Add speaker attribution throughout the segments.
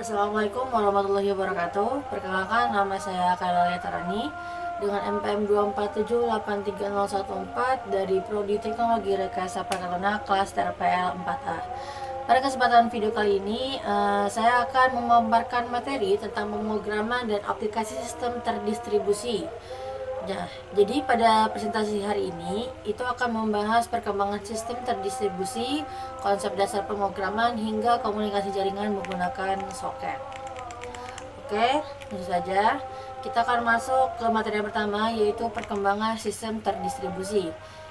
Speaker 1: Assalamualaikum warahmatullahi wabarakatuh. Perkenalkan, nama saya Kailalia Tarani dengan NPM 247830114 dari Prodi Teknologi Rekayasa Prakarena kelas TRPL 4A. Pada kesempatan video kali ini, saya akan memaparkan materi tentang pemrograman dan aplikasi sistem terdistribusi. Nah, jadi pada presentasi hari ini itu akan membahas perkembangan sistem terdistribusi, konsep dasar pemrograman hingga komunikasi jaringan menggunakan soket. Oke, langsung saja kita akan masuk ke materi yang pertama, yaitu perkembangan sistem terdistribusi.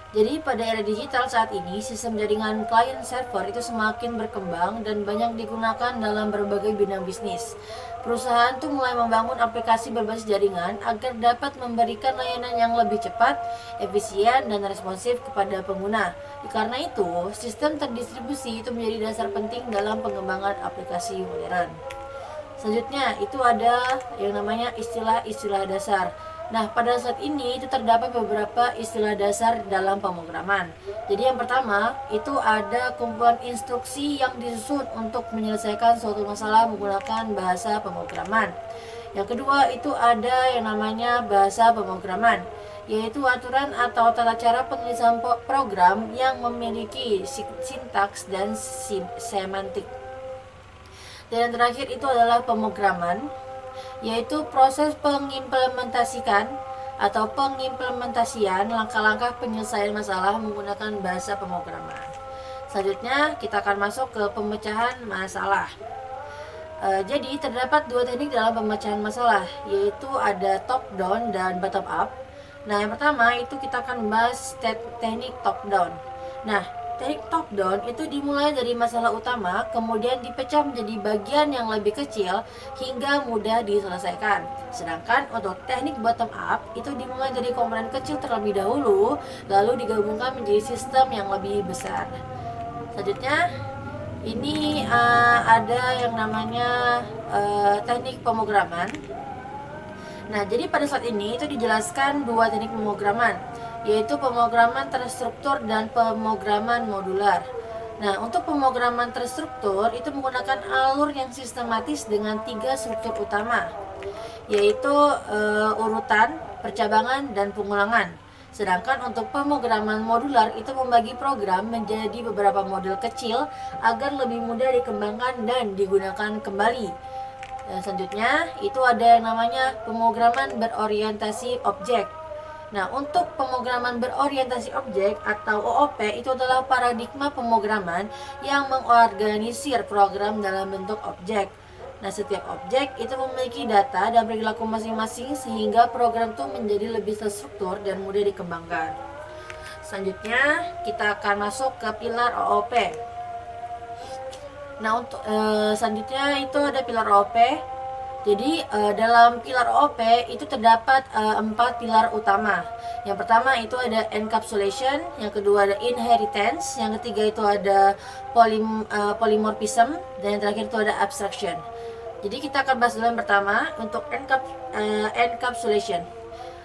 Speaker 1: Jadi pada era digital saat ini, sistem jaringan client server itu semakin berkembang dan banyak digunakan dalam berbagai bidang bisnis. Perusahaan tuh mulai membangun aplikasi berbasis jaringan agar dapat memberikan layanan yang lebih cepat, efisien, dan responsif kepada pengguna. Karena itu, sistem terdistribusi itu menjadi dasar penting dalam pengembangan aplikasi modern. Selanjutnya itu ada yang namanya istilah-istilah dasar. Nah, pada saat ini itu terdapat beberapa istilah dasar dalam pemrograman. Jadi yang pertama itu ada kumpulan instruksi yang disusun untuk menyelesaikan suatu masalah menggunakan bahasa pemrograman. Yang kedua itu ada yang namanya bahasa pemrograman, yaitu aturan atau tata cara penulisan program yang memiliki sintaks dan semantik. Dan yang terakhir itu adalah pemrograman, yaitu proses pengimplementasian langkah-langkah penyelesaian masalah menggunakan bahasa pemrograman. Selanjutnya kita akan masuk ke pemecahan masalah. Jadi terdapat dua teknik dalam pemecahan masalah, yaitu ada top down dan bottom up. Nah, yang pertama itu kita akan membahas teknik top down. Nah, teknik top down itu dimulai dari masalah utama, kemudian dipecah menjadi bagian yang lebih kecil hingga mudah diselesaikan. Sedangkan untuk teknik bottom up itu dimulai dari komponen kecil terlebih dahulu, lalu digabungkan menjadi sistem yang lebih besar. Selanjutnya ini ada yang namanya teknik pemrograman. Nah, jadi pada saat ini itu dijelaskan dua teknik pemrograman, yaitu pemrograman terstruktur dan pemrograman modular. Nah, untuk pemrograman terstruktur itu menggunakan alur yang sistematis dengan tiga struktur utama, yaitu urutan, percabangan, dan pengulangan. Sedangkan untuk pemrograman modular itu membagi program menjadi beberapa modul kecil agar lebih mudah dikembangkan dan digunakan kembali. Dan selanjutnya itu ada yang namanya pemrograman berorientasi objek. Nah, untuk pemrograman berorientasi objek atau OOP itu adalah paradigma pemrograman yang mengorganisir program dalam bentuk objek. Nah, setiap objek itu memiliki data dan perilaku masing-masing sehingga program itu menjadi lebih terstruktur dan mudah dikembangkan. Selanjutnya kita akan masuk ke pilar OOP. Nah, untuk selanjutnya itu ada pilar OOP. Jadi dalam pilar OOP itu terdapat 4 pilar utama. Yang pertama itu ada encapsulation, yang kedua ada inheritance, yang ketiga itu ada polymorphism, dan yang terakhir itu ada abstraction. Jadi kita akan bahas dulu yang pertama untuk encapsulation.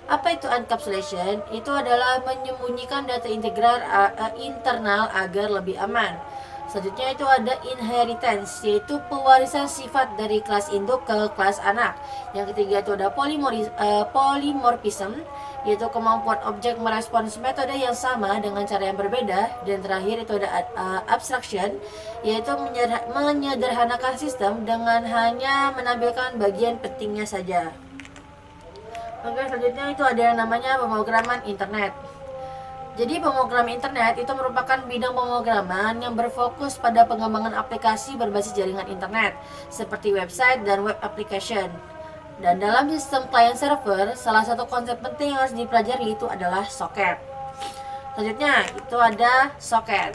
Speaker 1: Apa itu encapsulation? Itu adalah menyembunyikan data internal agar lebih aman. Selanjutnya itu ada inheritance, yaitu pewarisan sifat dari kelas induk ke kelas anak. Yang ketiga itu ada polymorphism, yaitu kemampuan objek merespons metode yang sama dengan cara yang berbeda. Dan terakhir itu ada abstraction, yaitu menyederhanakan sistem dengan hanya menampilkan bagian pentingnya saja. Oke, selanjutnya itu ada yang namanya pemrograman internet. Jadi pemrograman internet itu merupakan bidang pemrograman yang berfokus pada pengembangan aplikasi berbasis jaringan internet seperti website dan web application. Dan dalam sistem client server, salah satu konsep penting yang harus dipelajari itu adalah soket. Selanjutnya itu ada soket.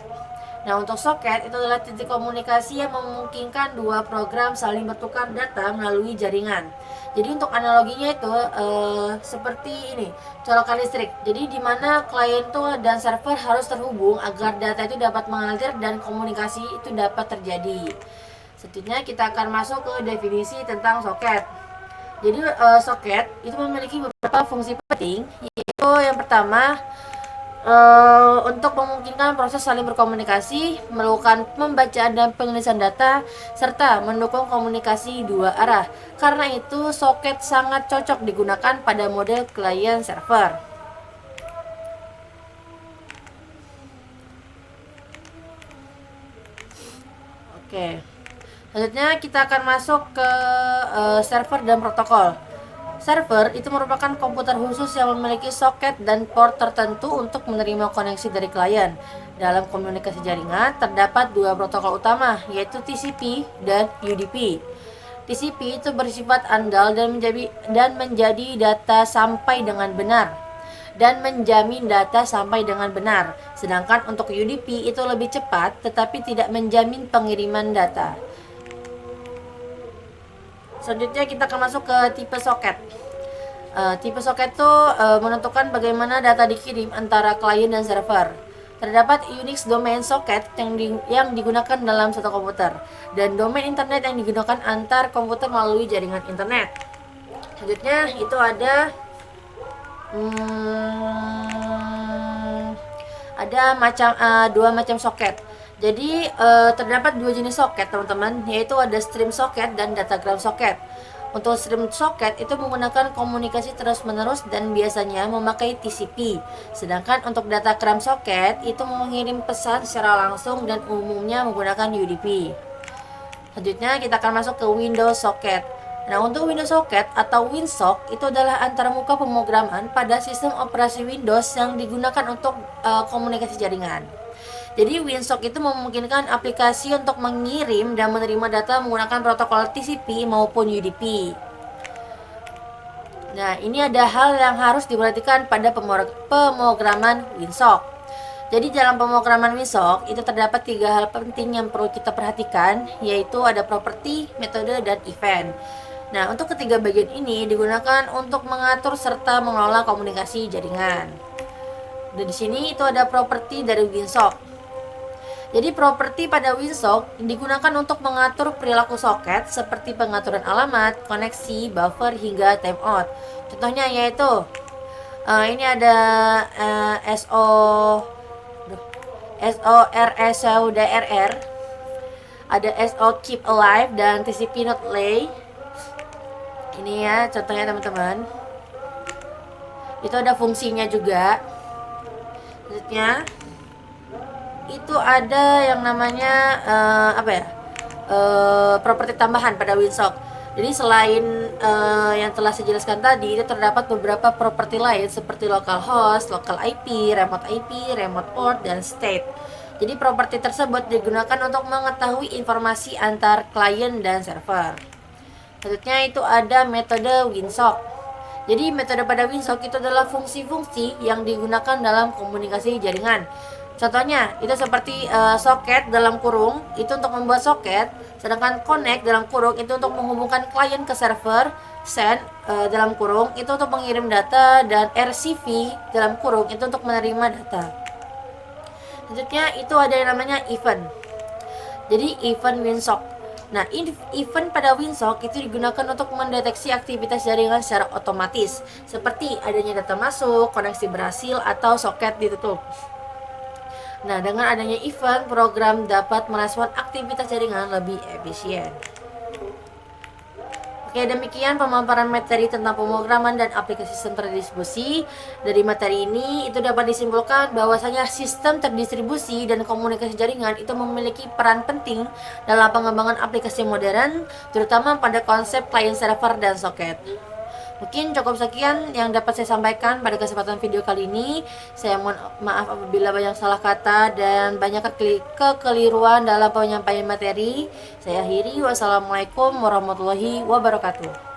Speaker 1: Nah, untuk soket itu adalah titik komunikasi yang memungkinkan dua program saling bertukar data melalui jaringan. Jadi untuk analoginya itu seperti ini, colokan listrik. Jadi di mana klien dan server harus terhubung agar data itu dapat mengalir dan komunikasi itu dapat terjadi. Selanjutnya kita akan masuk ke definisi tentang soket. Jadi soket itu memiliki beberapa fungsi penting, yaitu yang pertama Untuk memungkinkan proses saling berkomunikasi, melakukan pembacaan dan penulisan data, serta mendukung komunikasi dua arah. Karena itu, soket sangat cocok digunakan pada model client server. Oke, selanjutnya kita akan masuk ke server dan protokol. Server itu merupakan komputer khusus yang memiliki soket dan port tertentu untuk menerima koneksi dari klien. Dalam komunikasi jaringan terdapat dua protokol utama, yaitu TCP dan UDP. TCP itu bersifat andal dan menjadi data sampai dengan benar dan menjamin data sampai dengan benar. Sedangkan untuk UDP itu lebih cepat tetapi tidak menjamin pengiriman data. Selanjutnya kita akan masuk ke tipe soket. Tipe soket itu menentukan bagaimana data dikirim antara klien dan server. Terdapat Unix domain socket yang digunakan dalam satu komputer dan domain internet yang digunakan antar komputer melalui jaringan internet. Selanjutnya itu ada dua macam soket. Jadi terdapat dua jenis soket teman-teman, yaitu ada stream soket dan datagram soket. Untuk stream soket itu menggunakan komunikasi terus-menerus dan biasanya memakai TCP. Sedangkan untuk datagram soket itu mengirim pesan secara langsung dan umumnya menggunakan UDP. Selanjutnya kita akan masuk ke Windows soket. Nah, untuk Windows soket atau WinSock itu adalah antarmuka pemrograman pada sistem operasi Windows yang digunakan untuk komunikasi jaringan. Jadi WinSock itu memungkinkan aplikasi untuk mengirim dan menerima data menggunakan protokol TCP maupun UDP. Nah, ini ada hal yang harus diperhatikan pada pemrograman WinSock. Jadi dalam pemrograman WinSock itu terdapat 3 hal penting yang perlu kita perhatikan, yaitu ada properti, metode, dan event. Nah, untuk ketiga bagian ini digunakan untuk mengatur serta mengelola komunikasi jaringan. Dan di sini itu ada properti dari WinSock. Jadi properti pada WinSock digunakan untuk mengatur perilaku soket seperti pengaturan alamat, koneksi, buffer, hingga timeout. Contohnya yaitu ini ada SORSUDRR, ada SO keep alive dan TCP not lay. Ini ya contohnya teman-teman. Itu ada fungsinya juga. Selanjutnya itu ada yang namanya properti tambahan pada WinSock. Jadi selain yang telah saya jelaskan tadi, itu terdapat beberapa properti lain seperti localhost, local IP, remote port, dan state. Jadi properti tersebut digunakan untuk mengetahui informasi antar klien dan server. Selanjutnya itu ada metode WinSock. Jadi metode pada WinSock itu adalah fungsi-fungsi yang digunakan dalam komunikasi jaringan. Contohnya itu seperti soket dalam kurung itu untuk membuat soket, sedangkan connect dalam kurung itu untuk menghubungkan klien ke server, send dalam kurung itu untuk mengirim data, dan RCV dalam kurung itu untuk menerima data. Selanjutnya itu ada yang namanya event. Jadi event WinSock. Nah, event pada WinSock itu digunakan untuk mendeteksi aktivitas jaringan secara otomatis, seperti adanya data masuk, koneksi berhasil, atau soket ditutup. Nah, dengan adanya event, program dapat merespon aktivitas jaringan lebih efisien. Oke, demikian pemaparan materi tentang pemrograman dan aplikasi sistem terdistribusi. Dari materi ini, itu dapat disimpulkan bahwasanya sistem terdistribusi dan komunikasi jaringan itu memiliki peran penting dalam pengembangan aplikasi modern, terutama pada konsep client server dan soket. Mungkin cukup sekian yang dapat saya sampaikan pada kesempatan video kali ini. Saya mohon maaf apabila banyak salah kata dan banyak kekeliruan dalam penyampaian materi. Saya akhiri. Wassalamualaikum warahmatullahi wabarakatuh.